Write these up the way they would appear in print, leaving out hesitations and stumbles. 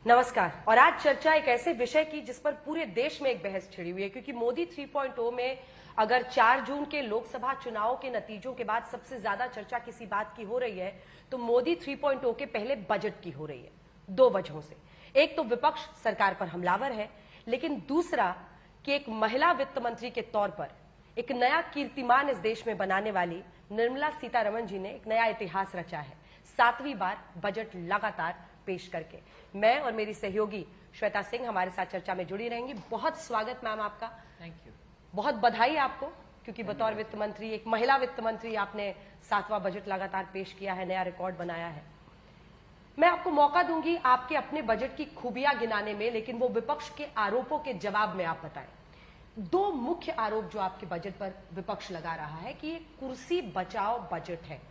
नमस्कार। और आज चर्चा एक ऐसे विषय की जिस पर पूरे देश में एक बहस छिड़ी हुई है, क्योंकि मोदी 3.0 में अगर 4 जून के लोकसभा चुनाव के नतीजों के बाद सबसे ज्यादा चर्चा किसी बात की हो रही है तो मोदी 3.0 के पहले बजट की हो रही है। दो वजहों से, एक तो विपक्ष सरकार पर हमलावर है, लेकिन दूसरा कि एक महिला वित्त मंत्री के तौर पर एक नया कीर्तिमान इस देश में बनाने वाली निर्मला सीतारमण जी ने एक नया इतिहास रचा है, 7वीं बार बजट लगातार पेश करके। मैं और मेरी सहयोगी श्वेता सिंह हमारे साथ चर्चा में जुड़ी रहेंगी। बहुत स्वागत मैम आपका। Thank you. बहुत बधाई आपको, क्योंकि बतौर वित्त मंत्री, एक महिला वित्त मंत्री, आपने 7वां बजट लगातार पेश किया है, नया रिकॉर्ड बनाया है। मैं आपको मौका दूंगी आपके अपने बजट की खूबियां गिनाने में, लेकिन वो विपक्ष के आरोपों के जवाब में आप बताएं। दो मुख्य आरोप जो आपके बजट पर विपक्ष लगा रहा है कि ये कुर्सी बचाओ बजट है,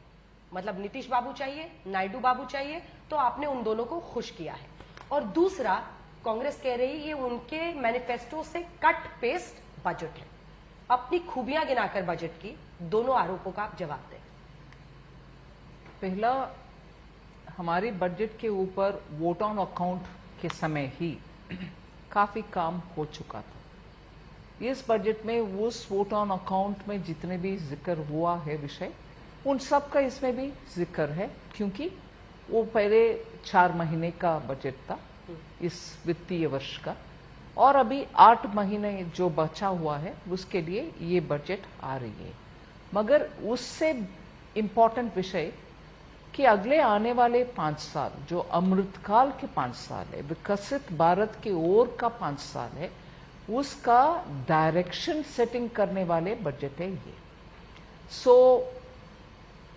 मतलब नीतीश बाबू चाहिए, नायडू बाबू चाहिए, तो आपने उन दोनों को खुश किया है। और दूसरा, कांग्रेस कह रही है ये उनके मैनिफेस्टो से कट पेस्ट बजट है। अपनी खूबियां गिनाकर बजट की दोनों आरोपों का आप जवाब दें। पहला, हमारी बजट के ऊपर वोट ऑन अकाउंट के समय ही काफी काम हो चुका था। इस बजट में उस वोट ऑन अकाउंट में जितने भी जिक्र हुआ है विषय, उन सब का इसमें भी जिक्र है, क्योंकि वो पहले 4 महीने का बजट था इस वित्तीय वर्ष का, और अभी 8 महीने जो बचा हुआ है उसके लिए ये बजट आ रही है। मगर उससे इम्पोर्टेंट विषय कि अगले आने वाले 5 साल, जो अमृतकाल के 5 साल है, विकसित भारत की ओर का 5 साल है, उसका डायरेक्शन सेटिंग करने वाले बजट है ये।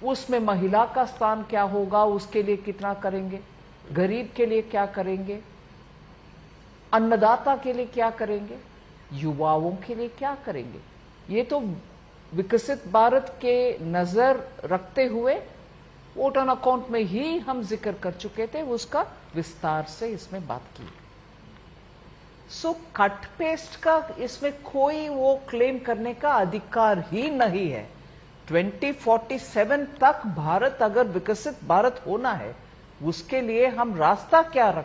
उसमें महिला का स्थान क्या होगा, उसके लिए कितना करेंगे, गरीब के लिए क्या करेंगे, अन्नदाता के लिए क्या करेंगे, युवाओं के लिए क्या करेंगे, ये तो विकसित भारत के नजर रखते हुए वोट ऑन अकाउंट में ही हम जिक्र कर चुके थे, उसका विस्तार से इसमें बात की। कट पेस्ट का इसमें कोई वो क्लेम करने का अधिकार ही नहीं है। 2047 तक भारत अगर विकसित भारत होना है, उसके लिए हम रास्ता क्या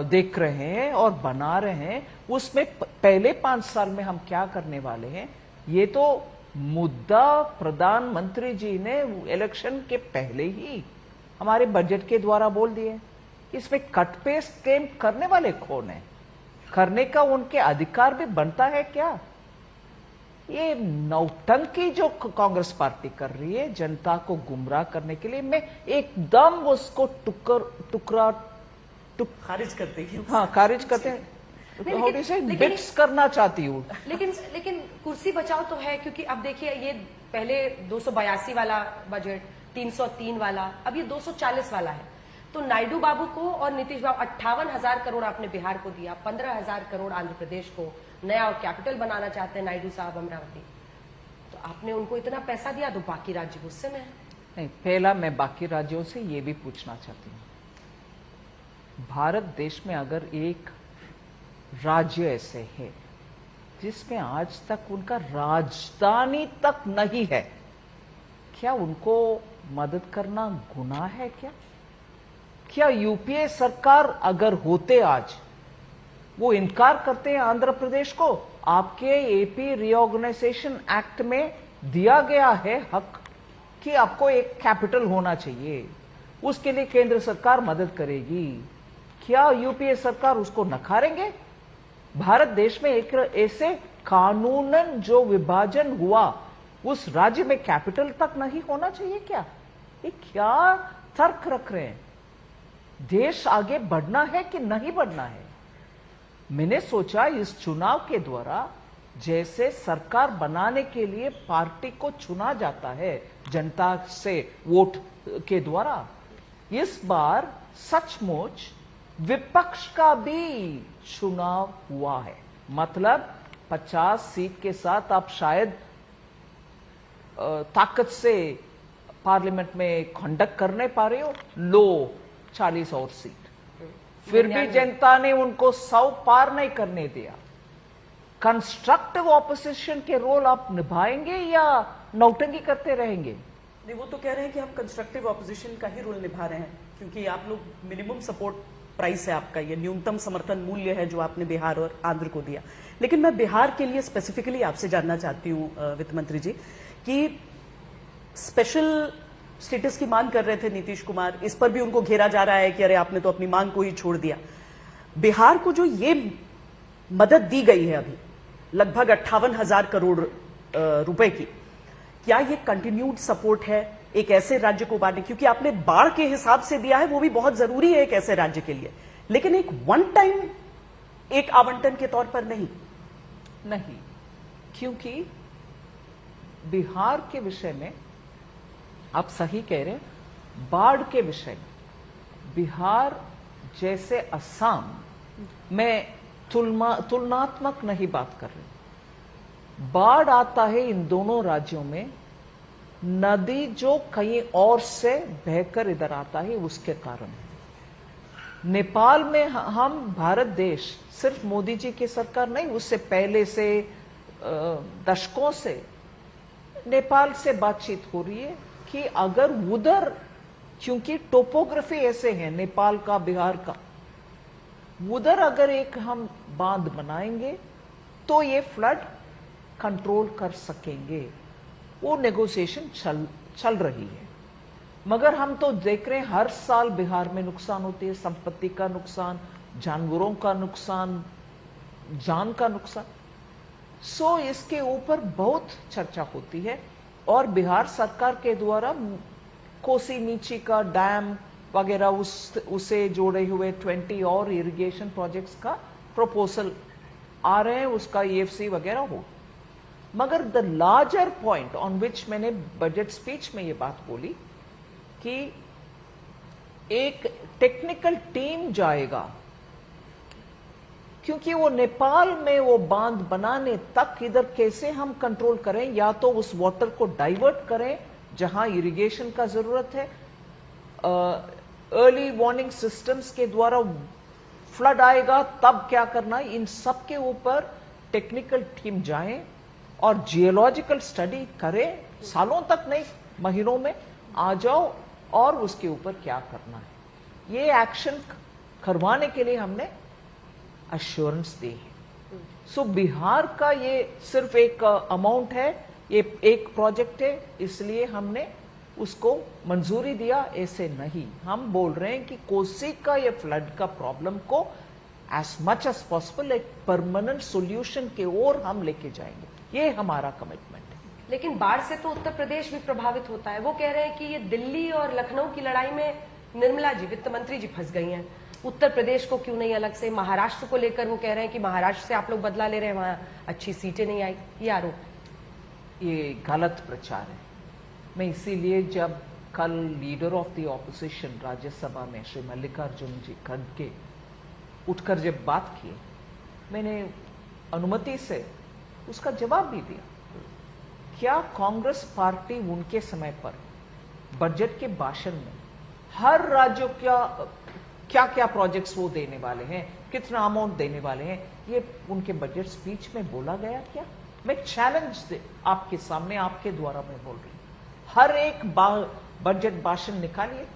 देख रहे हैं और बना रहे हैं, उसमें पहले 5 साल में हम क्या करने वाले हैं, ये तो मुद्दा प्रधानमंत्री जी ने इलेक्शन के पहले ही हमारे बजट के द्वारा बोल दिए। इसमें कट पेस्ट क्लेम करने वाले कौन है? करने का उनके अधिकार भी बनता है क्या? ये नौटंकी जो कांग्रेस पार्टी कर रही है जनता को गुमराह करने के लिए, मैं एकदम उसको खारिज करते हैं। हाँ, खारिज करते हैं, बिट्स करना चाहती हूँ। लेकिन कुर्सी बचाओ तो है, क्योंकि अब देखिए ये पहले 282 वाला बजट, 303 वाला, अब ये 240 वाला है। तो नायडू बाबू को और नीतीश बाबू 58,000 करोड़ आपने बिहार को दिया, 15,000 करोड़ आंध्र प्रदेश को, नया कैपिटल बनाना चाहते हैं नायडू साहब अमरावती, तो आपने उनको इतना पैसा दिया तो बाकी राज्य गुस्से में है। नहीं, पहला मैं बाकी राज्यों से ये भी पूछना चाहती हूँ, भारत देश में अगर एक राज्य ऐसे है जिसमें आज तक उनका राजधानी तक नहीं है, क्या उनको मदद करना गुनाह है क्या? क्या यूपीए सरकार अगर होते आज, वो इनकार करते हैं आंध्र प्रदेश को? आपके एपी रीऑर्गेनाइजेशन एक्ट में दिया गया है हक कि आपको एक कैपिटल होना चाहिए, उसके लिए केंद्र सरकार मदद करेगी। क्या यूपीए सरकार उसको नकारेंगे? भारत देश में एक ऐसे कानूनन जो विभाजन हुआ, उस राज्य में कैपिटल तक नहीं होना चाहिए क्या? ये क्या तर्क रख रहे हैं? देश आगे बढ़ना है कि नहीं बढ़ना है? मैंने सोचा इस चुनाव के द्वारा, जैसे सरकार बनाने के लिए पार्टी को चुना जाता है जनता से वोट के द्वारा, इस बार सचमुच विपक्ष का भी चुनाव हुआ है। मतलब 50 सीट के साथ आप शायद ताकत से पार्लियामेंट में कंडक्ट करने पा रहे हो, लो 40 और सीट, फिर भी जनता ने उनको 100 पार नहीं करने दिया। कंस्ट्रक्टिव ऑपोजिशन के रोल आप निभाएंगे या नौटंकी करते रहेंगे? नहीं, वो तो कह रहे हैं कि हम कंस्ट्रक्टिव ऑपोजिशन का ही रोल निभा रहे हैं, क्योंकि आप लोग मिनिमम सपोर्ट प्राइस है आपका, ये न्यूनतम समर्थन मूल्य है जो आपने बिहार और आंध्र को दिया। लेकिन मैं बिहार के लिए स्पेसिफिकली आपसे जानना चाहती हूँ वित्त मंत्री जी कि स्पेशल स्टेटस की मांग कर रहे थे नीतीश कुमार, इस पर भी उनको घेरा जा रहा है कि अरे आपने तो अपनी मांग को ही छोड़ दिया। बिहार को जो ये मदद दी गई है अभी लगभग 58,000 करोड़ रुपए की, क्या ये कंटिन्यूड सपोर्ट है एक ऐसे राज्य को बांटने? क्योंकि आपने बाढ़ के हिसाब से दिया है, वो भी बहुत जरूरी है एक ऐसे राज्य के लिए, लेकिन एक वन टाइम एक आवंटन के तौर पर नहीं। नहीं, क्योंकि बिहार के विषय में आप सही कह रहे हैं, बाढ़ के विषय में बिहार जैसे असम में तुलनात्मक नहीं बात कर रहे। बाढ़ आता है इन दोनों राज्यों में, नदी जो कहीं और से बहकर इधर आता है उसके कारण। नेपाल में हम भारत देश सिर्फ मोदी जी की सरकार नहीं, उससे पहले से दशकों से नेपाल से बातचीत हो रही है कि अगर उधर, क्योंकि टोपोग्राफी ऐसे है नेपाल का बिहार का, उधर अगर एक हम बांध बनाएंगे तो ये फ्लड कंट्रोल कर सकेंगे। वो नेगोशिएशन चल रही है, मगर हम तो देख रहे हैं हर साल बिहार में नुकसान होती है, संपत्ति का नुकसान, जानवरों का नुकसान, जान का नुकसान। सो इसके ऊपर बहुत चर्चा होती है और बिहार सरकार के द्वारा कोसी नीची का डैम वगैरह उसे जोड़े हुए 20 और इरिगेशन प्रोजेक्ट्स का प्रपोजल आ रहे हैं, उसका EFC वगैरह हो। मगर the larger point on which मैंने बजट स्पीच में ये बात बोली कि एक टेक्निकल टीम जाएगा, क्योंकि वो नेपाल में वो बांध बनाने तक इधर कैसे हम कंट्रोल करें, या तो उस वाटर को डाइवर्ट करें जहां इरिगेशन का जरूरत है, अर्ली वार्निंग सिस्टम्स के द्वारा फ्लड आएगा तब क्या करना, इन सब के ऊपर टेक्निकल टीम जाए और जियोलॉजिकल स्टडी करें, सालों तक नहीं महीनों में आ जाओ और उसके ऊपर क्या करना है। ये एक्शन करवाने के लिए हमने अश्योरेंस दी है। सो बिहार का ये सिर्फ एक अमाउंट है, ये एक प्रोजेक्ट है, इसलिए हमने उसको मंजूरी दिया, ऐसे नहीं। हम बोल रहे हैं कि कोसी का ये फ्लड का प्रॉब्लम को एज मच एज पॉसिबल एक परमानेंट सॉल्यूशन की ओर हम लेके जाएंगे, ये हमारा कमिटमेंट है। लेकिन बाढ़ से तो उत्तर प्रदेश भी प्रभावित होता है। वो कह रहे हैं कि ये दिल्ली और लखनऊ की लड़ाई में निर्मला जी, वित्त मंत्री जी, फंस गई हैं, उत्तर प्रदेश को क्यों नहीं अलग से। महाराष्ट्र को लेकर वो कह रहे हैं कि महाराष्ट्र से आप लोग बदला ले रहे हैं, वहां अच्छी सीटें नहीं आई, ये आरोप। ये गलत प्रचार है। मैं इसीलिए जब कल leader of the opposition Rajya Sabha में श्री मल्लिकार्जुन जी खड़गे उठकर जब बात की, मैंने अनुमति से उसका जवाब भी दिया। क्या कांग्रेस पार्टी उनके समय पर बजट के भाषण में हर राज्यों क्या क्या प्रोजेक्ट्स वो देने वाले हैं, कितना अमाउंट देने वाले हैं, ये उनके बजट स्पीच में बोला गया क्या? मैं चैलेंज आपके सामने आपके द्वारा मैं बोल रही हूं, हर एक बजट भाषण निकालिए,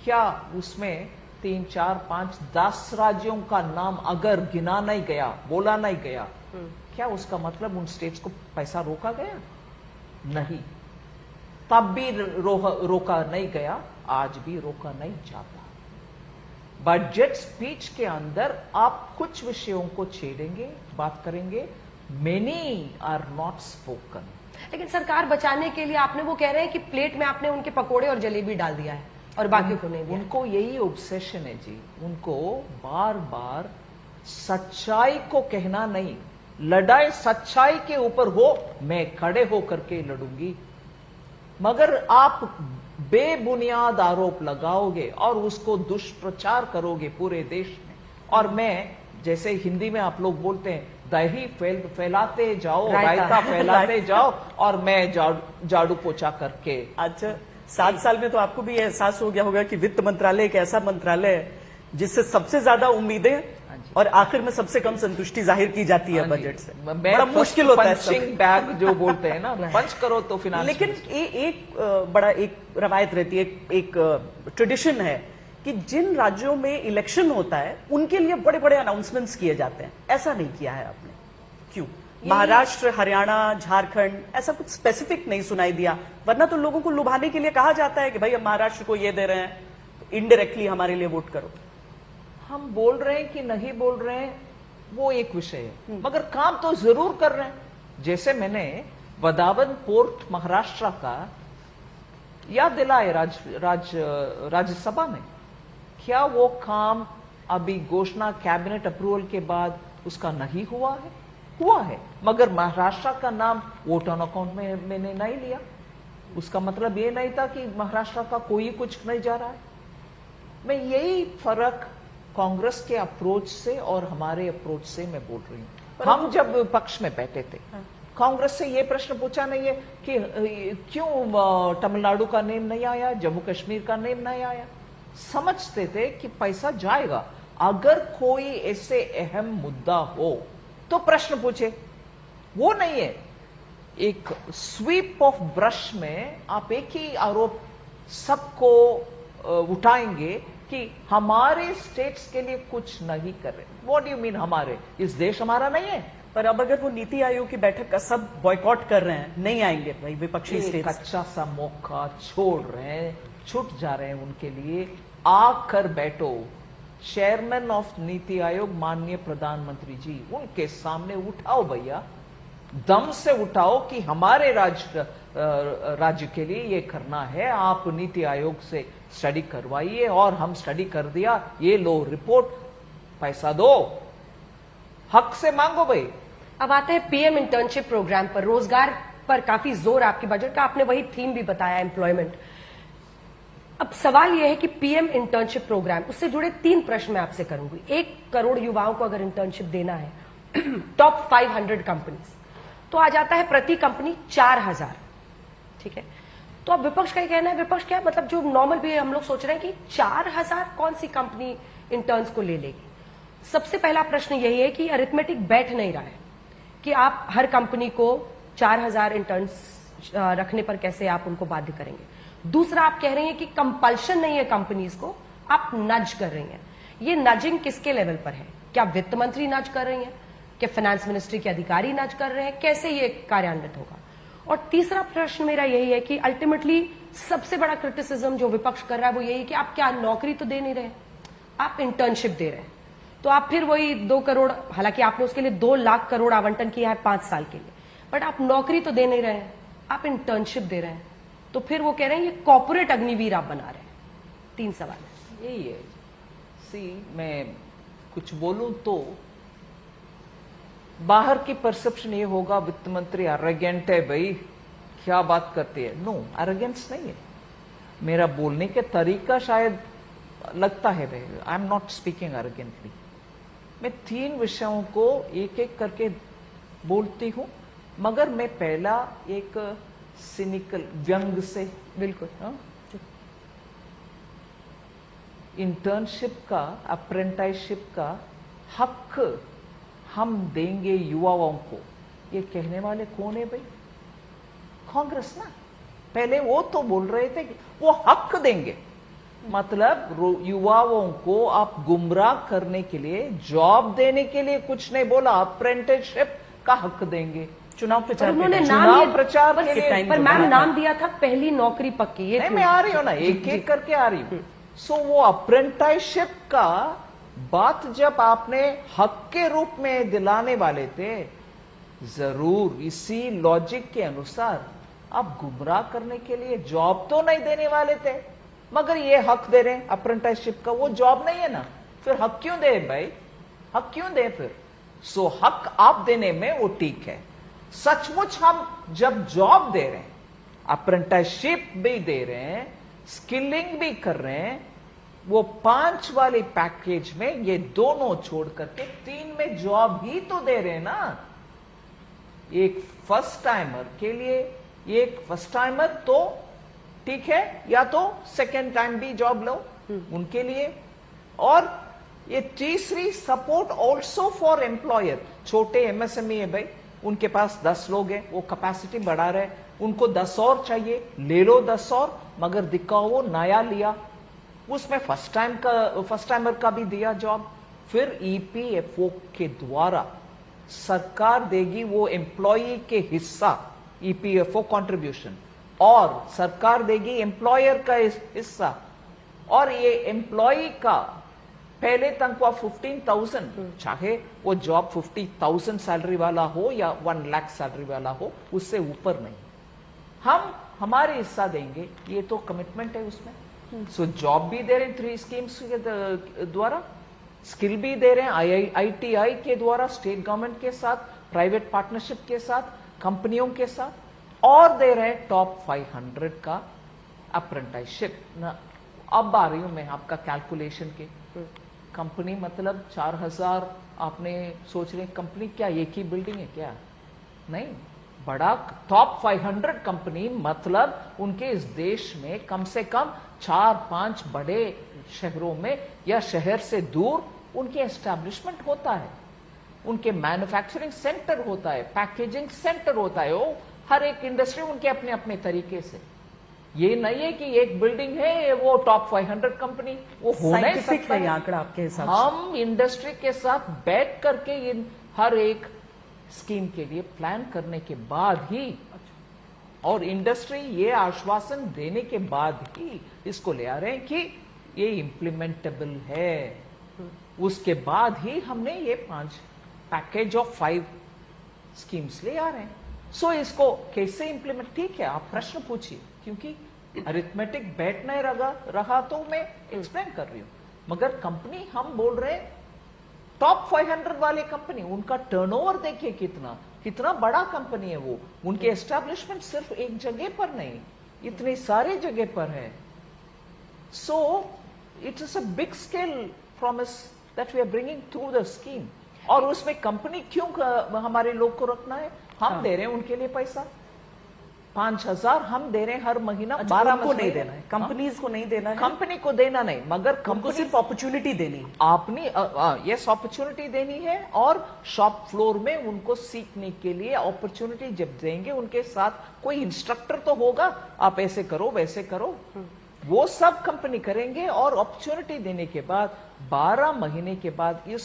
क्या उसमें 3, 4, 5, 10 राज्यों का नाम अगर गिना नहीं गया, बोला नहीं गया, क्या उसका मतलब उन स्टेट्स को पैसा रोका गया? नहीं, तब भी रोका नहीं गया, आज भी रोका नहीं जाता। बजट स्पीच के अंदर आप कुछ विषयों को छेड़ेंगे, बात करेंगे, मेनी आर नॉट स्पोकन। लेकिन सरकार बचाने के लिए आपने, वो कह रहे हैं कि प्लेट में आपने उनके पकोड़े और जलेबी डाल दिया है और बाकी को नहीं दिया। उनको यही ऑब्सेशन है जी, उनको बार बार सच्चाई को कहना नहीं, लड़ाई सच्चाई के ऊपर हो, मैं खड़े होकर के लड़ूंगी। मगर आप बेबुनियाद आरोप लगाओगे और उसको दुष्प्रचार करोगे पूरे देश में, और मैं, जैसे हिंदी में आप लोग बोलते हैं, दही फैलाते जाओ, रायता फैलाते जाओ, और मैं झाड़ू पोछा करके। अच्छा, 7 साल में तो आपको भी एहसास हो गया होगा कि वित्त मंत्रालय एक ऐसा मंत्रालय है जिससे सबसे ज्यादा उम्मीदें और आखिर में सबसे कम संतुष्टि जाहिर की जाती है बजट से। बड़ा मुश्किल होता है, पंचिंग बैग जो बोलते हैं ना, पंच करो तो फिनांस। लेकिन एक बड़ा एक रवायत रहती है, एक ट्रेडिशन है कि जिन राज्यों में इलेक्शन होता है उनके लिए बड़े बड़े अनाउंसमेंट्स किए जाते हैं, ऐसा नहीं किया है आपने, क्यों? महाराष्ट्र, हरियाणा, झारखंड, ऐसा कुछ स्पेसिफिक नहीं सुनाई दिया, वरना तो लोगों को लुभाने के लिए कहा जाता है कि भाई हम महाराष्ट्र को ये दे रहे हैं, तो इनडायरेक्टली हमारे लिए वोट करो। हम बोल रहे हैं कि नहीं बोल रहे हैं वो एक विषय है, मगर काम तो जरूर कर रहे हैं। जैसे मैंने वदावन पोर्ट महाराष्ट्र का याद दिलाए राज्यसभा में, क्या वो काम अभी घोषणा कैबिनेट अप्रूवल के बाद उसका नहीं हुआ है? हुआ है, मगर महाराष्ट्र का नाम वोट ऑन अकाउंट में मैंने नहीं लिया। उसका मतलब ये नहीं था कि महाराष्ट्र का कोई कुछ नहीं जा रहा है। मैं यही फर्क कांग्रेस के अप्रोच से और हमारे अप्रोच से मैं बोल रही हूं। हम जब विपक्ष में बैठे थे, कांग्रेस से ये प्रश्न पूछा नहीं है कि क्यों तमिलनाडु का नेम नहीं आया, जम्मू कश्मीर का नेम नहीं आया। समझते थे कि पैसा जाएगा, अगर कोई ऐसे अहम मुद्दा हो तो प्रश्न पूछे, वो नहीं है एक स्वीप ऑफ ब्रश में आप एक ही आरोप सबको उठाएंगे कि हमारे स्टेट्स के लिए कुछ नहीं कर रहे। व्हाट डू यू मीन हमारे? इस देश हमारा नहीं है? पर अब अगर वो नीति आयोग की बैठक का सब बॉयकॉट कर रहे हैं, नहीं आएंगे भाई विपक्षी स्टेट्स, अच्छा सा मौका छोड़ रहे हैं, छूट जा रहे हैं उनके लिए। आकर बैठो, चेयरमैन ऑफ नीति आयोग माननीय प्रधानमंत्री जी, उनके सामने उठाओ भैया, दम से उठाओ कि हमारे राज्य के लिए ये करना है, आप नीति आयोग से स्टडी करवाइए। और हम स्टडी कर दिया, ये लो रिपोर्ट, पैसा दो, हक से मांगो भाई। अब आते हैं पीएम इंटर्नशिप प्रोग्राम पर। रोजगार पर काफी जोर आपके बजट का, आपने वही थीम भी बताया, एम्प्लॉयमेंट। अब सवाल यह है कि पीएम इंटर्नशिप प्रोग्राम, उससे जुड़े 3 प्रश्न मैं आपसे करूंगी। 1 करोड़ युवाओं को अगर इंटर्नशिप देना है, टॉप 500 कंपनीज, तो आ जाता है प्रति कंपनी 4000, ठीक है। तो अब विपक्ष का कहना है, विपक्ष क्या मतलब जो नॉर्मल भी हम लोग सोच रहे हैं कि 4000 कौन सी कंपनी इंटर्न्स को ले लेगी। सबसे पहला प्रश्न यही है कि अरिथमेटिक बैठ नहीं रहा है कि आप हर कंपनी को 4000 इंटर्न्स रखने पर कैसे आप उनको बाध्य करेंगे। दूसरा, आप कह रहे हैं कि कंपल्शन नहीं है कंपनीज को, आप नज कर रही हैं। ये नजिंग किसके लेवल पर है? क्या वित्त मंत्री नज कर रही हैं? क्या फाइनेंस मिनिस्ट्री के अधिकारी नज कर रहे हैं? कैसे ये कार्यान्वित होगा? और तीसरा प्रश्न मेरा यही है कि अल्टीमेटली सबसे बड़ा क्रिटिसिज्म जो विपक्ष कर रहा है वो यही है कि आप क्या नौकरी तो दे नहीं रहे, आप इंटर्नशिप दे रहे हैं। तो आप फिर वही 2 करोड़, हालांकि आपने उसके लिए 2 लाख करोड़ आवंटन किया है 5 साल के लिए, बट आप नौकरी तो दे नहीं रहे हैं, आप इंटर्नशिप दे रहे हैं। तो फिर वो कह रहे हैं ये कॉर्पोरेट अग्निवीर आप बना रहे हैं। 3 सवाल है। यही है। मैं कुछ बोलूं तो बाहर की परसेप्शन ये होगा वित्त मंत्री एरोगेंट है भाई, क्या बात करती है। नो, एरोगेंस नहीं है। मेरा बोलने के तरीका शायद लगता है भाई, I am not speaking arrogantly. मैं 3 विषयों को एक एक करके बोलती हूं, मगर मैं पहला एक सिनिकल व्यंग से, बिल्कुल, इंटर्नशिप का, अप्रेंटिसशिप का हक हम देंगे युवाओं को, ये कहने वाले कौन है भाई? कांग्रेस ना। पहले वो तो बोल रहे थे कि वो हक देंगे, मतलब युवाओं को आप गुमराह करने के लिए, जॉब देने के लिए कुछ नहीं बोला, अप्रेंटिसशिप का हक देंगे। चुनाव प्रचार, उन्होंने चुनाव प्रचार के लिए, पर मैम नाम दिया था पहली नौकरी पक्की। ये मैं आ रही हूं ना, एक एक करके आ रही हूं। सो वो अप्रेंटिसशिप का बात जब आपने हक के रूप में दिलाने वाले थे, जरूर इसी लॉजिक के अनुसार आप गुमराह करने के लिए जॉब तो नहीं देने वाले थे, मगर ये हक दे रहे हैं अप्रेंटिसशिप का। वो जॉब नहीं है ना, फिर हक क्यों दे भाई? हक क्यों दे फिर? सो हक आप देने में वो ठीक है। सचमुच हम जब जॉब दे रहे हैं, अप्रेंटिसशिप भी दे रहे हैं, स्किलिंग भी कर रहे हैं, वो 5 वाले पैकेज में ये दोनों छोड़ करके 3 में जॉब ही तो दे रहे हैं ना। एक फर्स्ट टाइमर के लिए, एक फर्स्ट टाइमर तो ठीक है, या तो सेकेंड टाइम भी जॉब लो उनके लिए। और ये तीसरी, सपोर्ट ऑल्सो फॉर एम्प्लॉयर। छोटे एमएसएमई है भाई, उनके पास 10 लोग हैं, वो कैपेसिटी बढ़ा रहे, उनको 10 और चाहिए, ले लो 10 और, मगर दिखाओ वो नया लिया। उसमें फर्स्ट टाइमर का भी दिया जॉब। फिर ईपीएफओ के द्वारा सरकार देगी वो एम्प्लॉई के हिस्सा ईपीएफओ कंट्रीब्यूशन, और सरकार देगी एम्प्लॉयर का हिस्सा, और ये एम्प्लॉई का पहले तनख्वाह 15,000, चाहे वो जॉब 50,000 सैलरी वाला हो या 1 लाख सैलरी वाला हो, उससे ऊपर नहीं। हम हमारे हिस्सा देंगे, ये तो कमिटमेंट है उसमें। सो जॉब भी दे रहे हैं 3 स्कीम्स के द्वारा, स्किल भी दे रहे हैं आईटीआई के द्वारा, स्टेट गवर्नमेंट के साथ, प्राइवेट पार्टनरशिप के साथ, कंपनियों के साथ, और दे रहे हैं टॉप 500 का अप्रेंटिसशिप। अब आ रही हूं मैं आपका कैलकुलेशन के। कंपनी मतलब 4000, आपने सोच रहे कंपनी क्या एक ही बिल्डिंग है क्या? नहीं, बड़ा टॉप 500 कंपनी मतलब उनके इस देश में कम से कम 4-5 बड़े शहरों में या शहर से दूर उनके एस्टैब्लिशमेंट होता है, उनके मैन्युफैक्चरिंग सेंटर होता है, पैकेजिंग सेंटर होता है। वो हर एक इंडस्ट्री उनके अपने अपने तरीके से। ये नहीं है कि एक बिल्डिंग है वो टॉप 500 कंपनी, वो हो नहीं सकता है आंकड़ा आपके हिसाब से? हम इंडस्ट्री के साथ बैठ करके इन हर एक स्कीम के लिए प्लान करने के बाद ही, और इंडस्ट्री ये आश्वासन देने के बाद ही इसको ले आ रहे हैं कि ये इम्प्लीमेंटेबल है। उसके बाद ही हमने ये 5 पैकेज ऑफ 5 स्कीम्स ले आ रहे हैं। सो इसको कैसे इम्प्लीमेंट, ठीक है आप प्रश्न पूछिए, क्योंकि अरिथमेटिक बैठ नहीं रहा तो मैं एक्सप्लेन कर रही हूं। मगर कंपनी हम बोल रहे हैं टॉप 500 वाले कंपनी, उनका टर्नओवर देखिए कितना बड़ा कंपनी है वो। उनके एस्टैब्लिशमेंट सिर्फ एक जगह पर नहीं, इतने सारे जगह पर है। So it is a big scale promise that we are bringing through the scheme. और उसमें कंपनी क्यों हमारे लोग को रखना है? हम दे रहे हैं उनके लिए पैसा 5,000 हम दे रहे हैं हर महीना। 12 को नहीं देना है, कंपनीज को नहीं देना है, कंपनी को देना नहीं, मगर कंपनी सिर्फ अपॉर्चुनिटी देनी है। आपने यस अपॉर्चुनिटी देनी है, और शॉप फ्लोर में उनको सीखने के लिए अपॉर्चुनिटी जब देंगे, उनके साथ कोई इंस्ट्रक्टर तो होगा, आप ऐसे करो वैसे करो, वो सब कंपनी करेंगे। और अपॉर्चुनिटी देने के बाद 12 महीने के बाद इस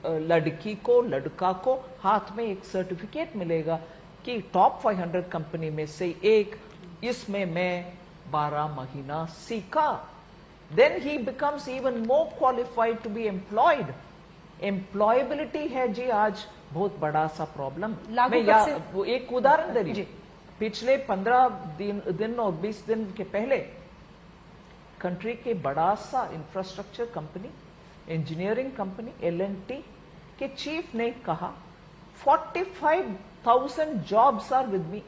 लड़की को लड़का को हाथ में एक सर्टिफिकेट मिलेगा कि टॉप 500 कंपनी में से एक, इसमें मैं 12 महीना सीखा। Then he becomes even more qualified to be employed. Employability है जी आज बहुत बड़ा सा प्रॉब्लम। मैं एक उदाहरण दे रही हूं। पिछले 15 दिन और 20 दिन के पहले कंट्री के बड़ा सा infrastructure company, engineering company L&T के चीफ ने कहा 45,000 जॉब्स आर विद मी,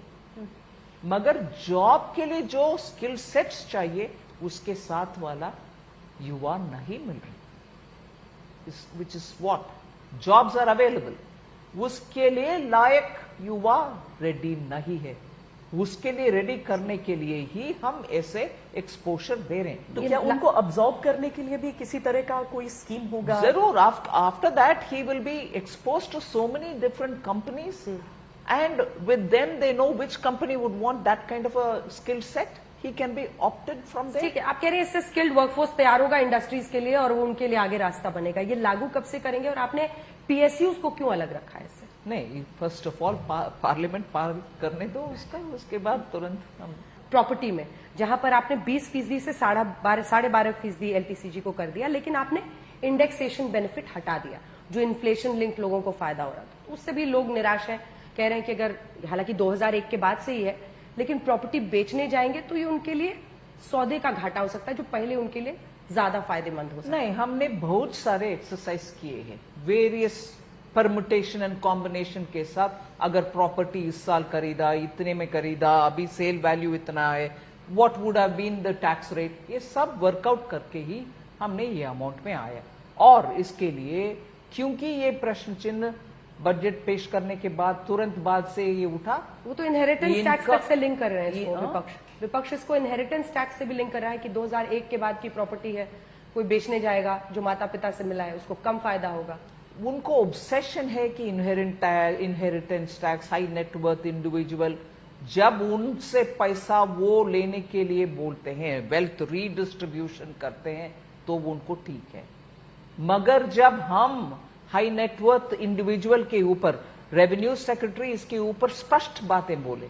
मगर जॉब के लिए जो स्किल सेट्स चाहिए उसके साथ वाला युवा नहीं मिल रही। Which is what jobs are available, उसके लिए लायक युवा रेडी नहीं है। उसके लिए रेडी करने के लिए ही हम ऐसे एक्सपोजर दे रहे हैं। तो क्या उनको अब्सॉर्ब करने के लिए भी किसी तरह का कोई स्कीम होगा? जरूर। After that he will be expose to so many different companies, and with them they know which company would want that kind of a skill set, he can be opted from there. ठीक है, आप कह रहे हैं इससे skilled workforce तैयार होगा industries के लिए और वो उनके लिए आगे रास्ता बनेगा। ये लागू कब से करेंगे और आपने पीएसयूज को क्यों अलग रखा है इससे? नहीं, फर्स्ट ऑफ ऑल पार्लियामेंट पार करने दो उसका, उसके बाद तुरंत हम प्रॉपर्टी में जहां पर आपने 20% से 12.5% एलटीसीजी को कर दिया, लेकिन आपने इंडेक्सेशन बेनिफिट हटा दिया जो इन्फ्लेशन लिंक लोगों को फायदा हो रहा था। उससे भी लोग निराश हैं, कह रहे हैं कि अगर, हालांकि 2001 के बाद से ही है, लेकिन प्रॉपर्टी बेचने जाएंगे तो ये उनके लिए सौदे का घाटा हो सकता है जो पहले उनके लिए ज्यादा फायदेमंद हो सकता है। नहीं, हमने बहुत सारे एक्सरसाइज किए हैं वेरियस परमुटेशन एंड कॉम्बिनेशन के साथ। अगर प्रॉपर्टी इस साल खरीदा, इतने में खरीदा, अभी सेल वैल्यू इतना है, what would have been the tax rate, ये सब वर्कआउट करके ही हमने ये अमाउंट में आया। और इसके लिए क्योंकि ये प्रश्न चिन्ह बजट पेश करने के बाद तुरंत बाद से ये उठा, वो तो इनहेरिटेंस टैक्स तक से लिंक कर रहे हैं इसको। विपक्ष इसको इनहेरिटेंस टैक्स से भी लिंक कर रहा है कि 2001 के बाद की प्रॉपर्टी है, कोई बेचने जाएगा जो माता पिता से मिला है उसको कम फायदा होगा। उनको ऑब्सेशन है कि inheritance tax, high net worth individual, जब उनसे पैसा वो लेने के लिए बोलते हैं, वेल्थ रीडिस्ट्रीब्यूशन करते हैं, तो वो उनको ठीक है। मगर जब हम हाई नेटवर्थ इंडिविजुअल के ऊपर, रेवेन्यू सेक्रेटरी इसके ऊपर स्पष्ट बातें बोले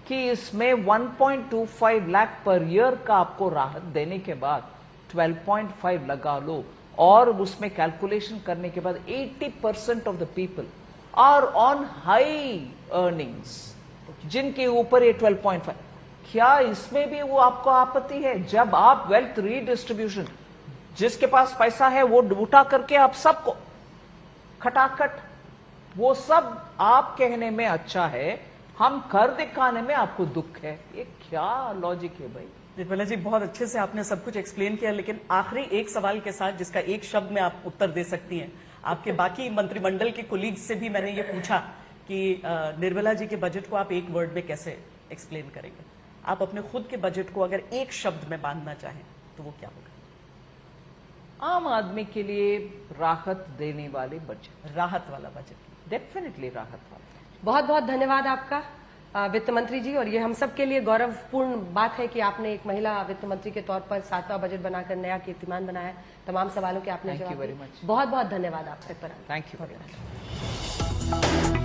कि इसमें 1.25 लाख पर ईयर का आपको राहत देने के बाद 12.5 लगा लो, और उसमें कैलकुलेशन करने के बाद 80% of the people are on high earnings, जिनके ऊपर ये 12.5, क्या इसमें भी वो आपको आपत्ति है? जब आप वेल्थ रीडिस्ट्रीब्यूशन, जिसके पास पैसा है वो उठा करके आप सबको खटाखट, वो सब आप कहने में अच्छा है, हम कर दिखाने में आपको दुख है। ये क्या लॉजिक है भाई? निर्मला जी, बहुत अच्छे से आपने सब कुछ एक्सप्लेन किया, लेकिन आखिरी एक सवाल के साथ, जिसका एक शब्द में आप उत्तर दे सकती हैं। आपके बाकी मंत्रिमंडल के कोलीग्स से भी मैंने ये पूछा कि निर्मला जी के बजट को आप एक वर्ड में कैसे एक्सप्लेन करेंगे। आप अपने खुद के बजट को अगर एक शब्द में बांधना चाहें तो वो क्या होगा? आम आदमी के लिए राहत देने वाले बजट, राहत वाला बजट, डेफिनेटली राहत वाला। बहुत बहुत धन्यवाद आपका वित्त मंत्री जी, और ये हम सब के लिए गौरवपूर्ण बात है कि आपने एक महिला वित्त मंत्री के तौर पर 7वां बजट बनाकर नया कीर्तिमान बनाया। तमाम सवालों के आपने Thank you जवाब very दिए। much. बहुत बहुत धन्यवाद आप तक पर आने। Thank you very much.